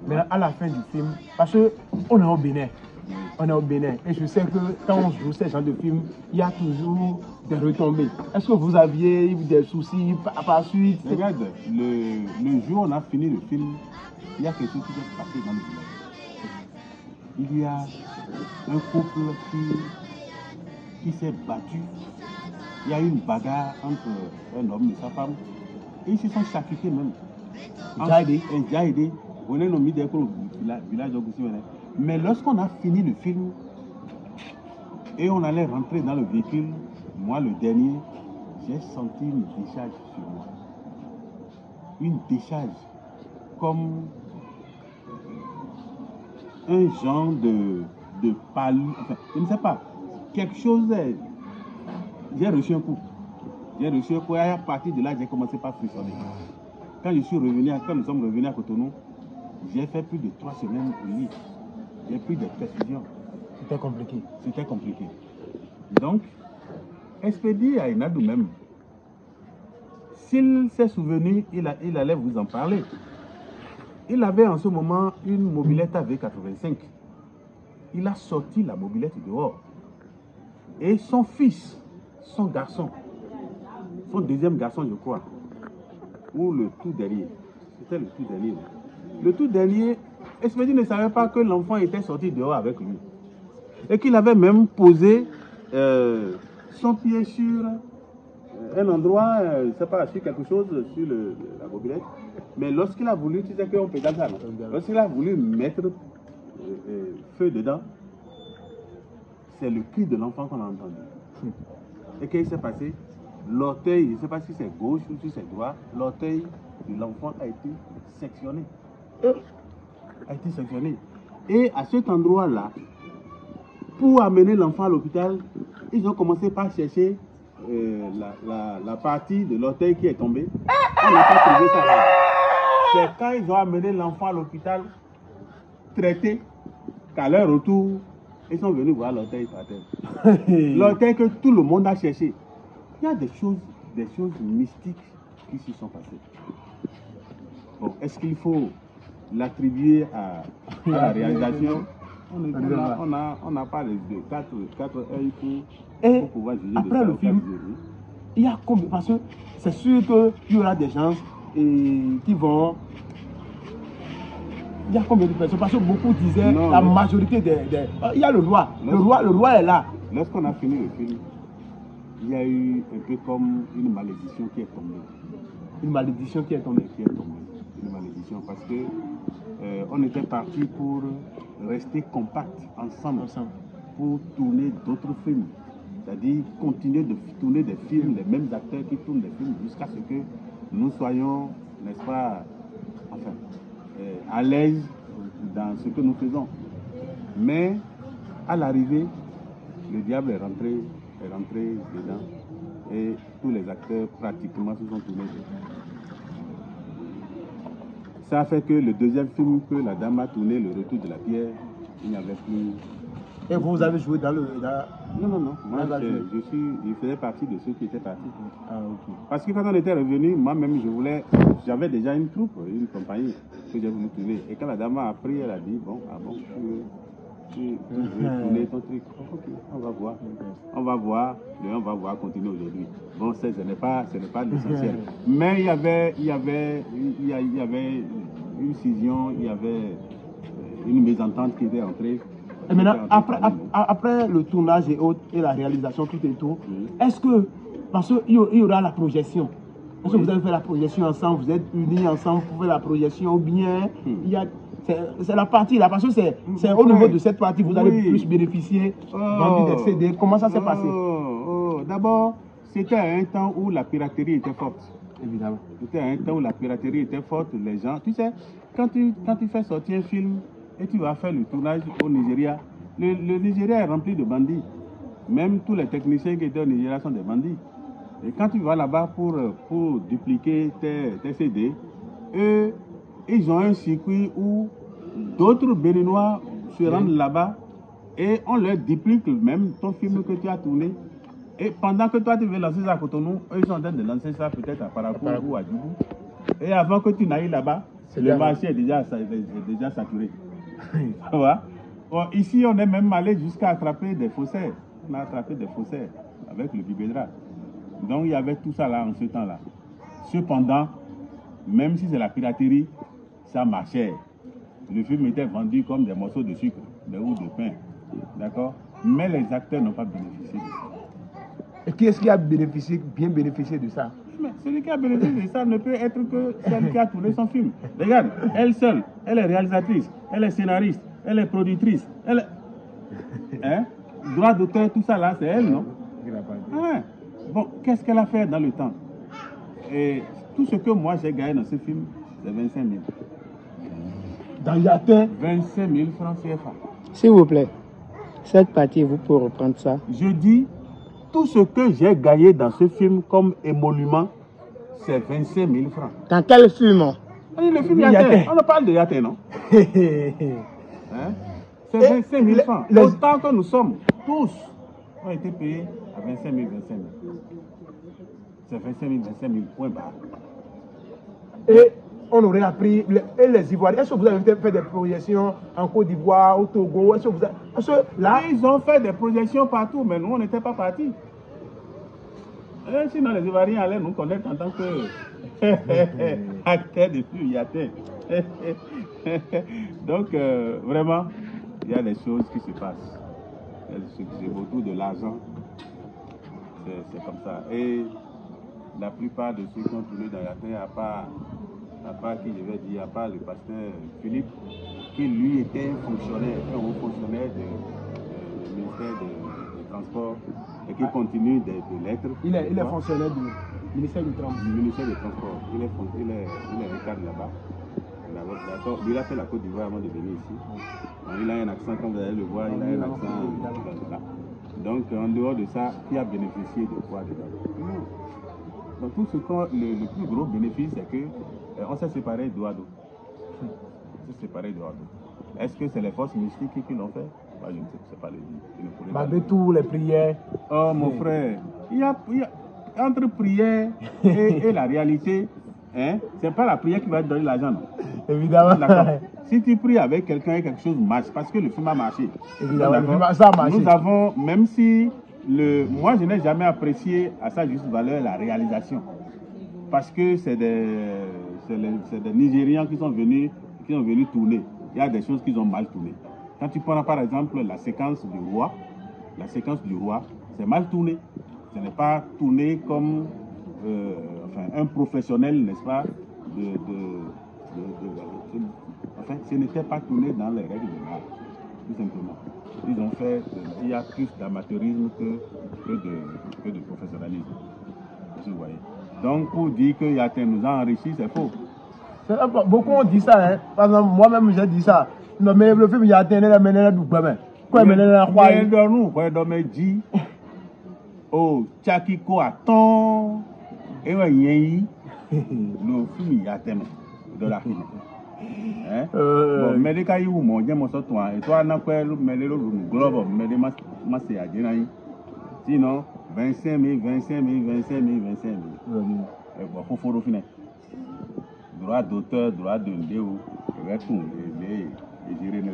Mais à la fin du film, parce qu'on est au Bénin, on est au Bénin, et je sais que quand on joue ce genre de film, il y a toujours des retombées. Est-ce que vous aviez eu des soucis par suite? Regarde, le jour où on a fini le film, il y a quelque chose qui s'est passé dans le village. Il y a un couple qui s'est battu. Il y a eu une bagarre entre un homme et sa femme. Et ils se sont sacrifiés même. Mais lorsqu'on a fini le film et on allait rentrer dans le véhicule, moi le dernier, j'ai senti une décharge sur moi. Une décharge comme un genre de palu, enfin, je ne sais pas, quelque chose. J'ai reçu un coup. Et à partir de là, j'ai commencé par frissonner. Quand nous sommes revenus à Cotonou, j'ai fait plus de 3 semaines au lit. J'ai pris des perfusions. C'était compliqué. C'était compliqué. Donc, Expédie à Inadou même, s'il s'est souvenu, il allait vous en parler. Il avait en ce moment une mobilette AV85. Il a sorti la mobilette dehors. Et son fils, son garçon, son deuxième garçon, je crois, ou le tout dernier, c'était le tout dernier. Le tout dernier, Expédie ne savait pas que l'enfant était sorti dehors avec lui. Et qu'il avait même posé son pied sur un endroit, je ne sais pas, sur quelque chose, sur la mobilette. Mais lorsqu'il a voulu, tu sais qu'on peut comme ça, non? Lorsqu'il a voulu mettre feu dedans, c'est le cri de l'enfant qu'on a entendu. Et qu'est-ce qui s'est passé? L'orteil, je ne sais pas si c'est gauche ou si c'est droit, l'orteil de l'enfant a été sectionné. Et à cet endroit-là, pour amener l'enfant à l'hôpital, ils ont commencé par chercher la partie de l'orteil qui est tombée. On n'a pas trouvé ça là. C'est quand ils ont amené l'enfant à l'hôpital, traité, qu'à leur retour, ils sont venus voir l'orteil par terre. L'orteil que tout le monde a cherché. Il y a des choses mystiques qui se sont passées. Bon, est-ce qu'il faut l'attribuer à la réalisation? On n'a pas les 4 œils pour pouvoir juger. Après le film, il y a combien? Parce que c'est sûr qu'il y aura des gens qui vont... Il y a combien de personnes? Parce que beaucoup disaient la majorité des... Il y a le roi. Le roi est là. Lorsqu'on a fini le film, il y a eu un peu comme une malédiction qui est tombée. Une malédiction qui est tombée. Une malédiction parce que on était parti pour rester compact ensemble pour tourner d'autres films. C'est-à-dire continuer de tourner des films, les mêmes acteurs qui tournent des films jusqu'à ce que nous soyons, n'est-ce pas, enfin, à l'aise dans ce que nous faisons. Mais à l'arrivée, le diable est rentré dedans et tous les acteurs pratiquement se sont tournés dedans. Ça a fait que le deuxième film que la dame a tourné, Le Retour de la Pierre, il n'y avait plus... Et vous avez joué dans le... Non. Moi, je faisais partie de ceux qui étaient partis. Ah, ok. Parce que quand on était revenu, moi-même, j'avais déjà une troupe, une compagnie que j'ai voulu tourner. Et quand la dame a appris, elle a dit, tu veux tourner ton truc. Ok, on va voir. On va voir continuer aujourd'hui. Bon, ce n'est pas l'essentiel. Mais il y avait une scission, il y avait une mésentente qui était entrée. Et maintenant, après le tournage et la réalisation, tout et tout, est-ce que, parce qu'il y aura la projection, est-ce que vous avez fait la projection ensemble, vous êtes unis ensemble pour faire la projection, ou bien c'est la partie là, parce que c'est au niveau de cette partie, vous allez plus bénéficier vendre des CD. Comment ça s'est passé? D'abord, c'était à un temps où la piraterie était forte. Évidemment. C'était à un temps où la piraterie était forte, les gens, tu sais, quand tu fais sortir un film, et tu vas faire le tournage au Nigeria. Le Nigeria est rempli de bandits. Même tous les techniciens qui étaient au Nigeria sont des bandits. Et quand tu vas là-bas pour dupliquer tes CD, eux, ils ont un circuit où d'autres Béninois se rendent là-bas et on leur duplique même ton film que tu as tourné. Et pendant que toi tu veux lancer ça à Cotonou, eux ils sont en train de lancer ça peut-être à Parakou ou à Djougou. Et avant que tu n'ailles là-bas, Le marché est déjà saturé. Bon, ici, on est même allé jusqu'à attraper des faussaires. On a attrapé des faussaires avec le bibédra. Donc, il y avait tout ça là en ce temps-là. Cependant, même si c'est la piraterie, ça marchait. Le film était vendu comme des morceaux de sucre, ou de pain. D'accord? Mais les acteurs n'ont pas bénéficié de ça. Et qui est-ce qui a bien bénéficié de ça? Mais celui qui a bénéficié de ça ne peut être que celle qui a tourné son film. Regarde, elle seule, elle est réalisatrice, elle est scénariste, elle est productrice, elle est... Hein? Droit d'auteur, tout ça là, c'est elle, non? Ah, bon, qu'est-ce qu'elle a fait dans le temps? Et tout ce que moi j'ai gagné dans ce film, c'est 25 000. Dans Yatin? 25 000 francs CFA. S'il vous plaît, cette partie, vous pouvez reprendre ça. Je dis, tout ce que j'ai gagné dans ce film comme émolument, c'est 25 000 francs. Dans quel film? Le film Yatin. On parle de Yatin, non? Hein? C'est 25 000 francs. Autant que nous sommes, tous ont été payés à 25 000, 25 000. C'est 25 000, 25 000, point barre. Et on aurait appris, et les Ivoiriens, est-ce que vous avez fait des projections en Côte d'Ivoire, au Togo? Est-ce que vous avez, là, ils ont fait des projections partout, mais nous, on n'était pas partis. Sinon, les Ivoiriens allaient nous connaître en tant que acteurs de film Yatin. Donc, vraiment, il y a des choses qui se passent. C'est autour de l'argent. C'est comme ça. Et la plupart de ceux qui ont tourné dans Yatin, à part qui je vais dire, à part le pasteur Philippe, qui lui était un fonctionnaire du ministère des Transports et qui continue de l'être. Il est fonctionnaire du ministère du Transport. Du ministère des Transports. Il est un cadre là-bas. D'accord. Il a fait la Côte d'Ivoire avant de venir ici. Donc, il a un accent, comme vous allez le voir, il a un accent là. Donc, en dehors de ça, qui a bénéficié de quoi dedans? Donc, tout ce qu'on, le plus gros bénéfice, c'est que on s'est séparé de Ouado. On s'est séparé de Ouado. Est-ce que c'est les forces mystiques qui l'ont fait? Moi, je ne sais pas le dire. Malgré tout, les prières. Oh, mon frère, il y a entre prière et la réalité, hein, c'est pas la prière qui va te donner l'argent. Évidemment. Si tu pries avec quelqu'un et quelque chose marche, parce que le film a marché. Évidemment, ça a marché. Nous avons, même si moi je n'ai jamais apprécié à sa juste valeur la réalisation. Parce que c'est des Nigérians qui sont venus tourner. Il y a des choses qui ont mal tourné. Quand tu prends par exemple la séquence du roi, c'est mal tourné. Ce n'est pas tourné comme un professionnel, n'est-ce pas, enfin, ce n'était pas tourné dans les règles de l'art, tout simplement. Ils ont fait, il y a plus d'amateurisme que de professionnalisme. Vous voyez. Donc, pour dire que Yatin nous a enrichis, c'est faux. Beaucoup ont dit ça, hein. Par exemple, moi-même j'ai dit ça. Non, mais le film Yatin, il a mené du gamin. Quoi, il a mené la croix. Il y a nous, quoi, il dit, oh, Tchakiko attend, et ouais, le film Yatin, de la film. Bon, mais les cas où mon dieu, mon et toi, n'a pas mais le globe, mais les masses à Dinaï. Sinon, 25 000. Et bon, faut faire au final. Droit d'auteur, droit de vidéo, et tout, et gérer les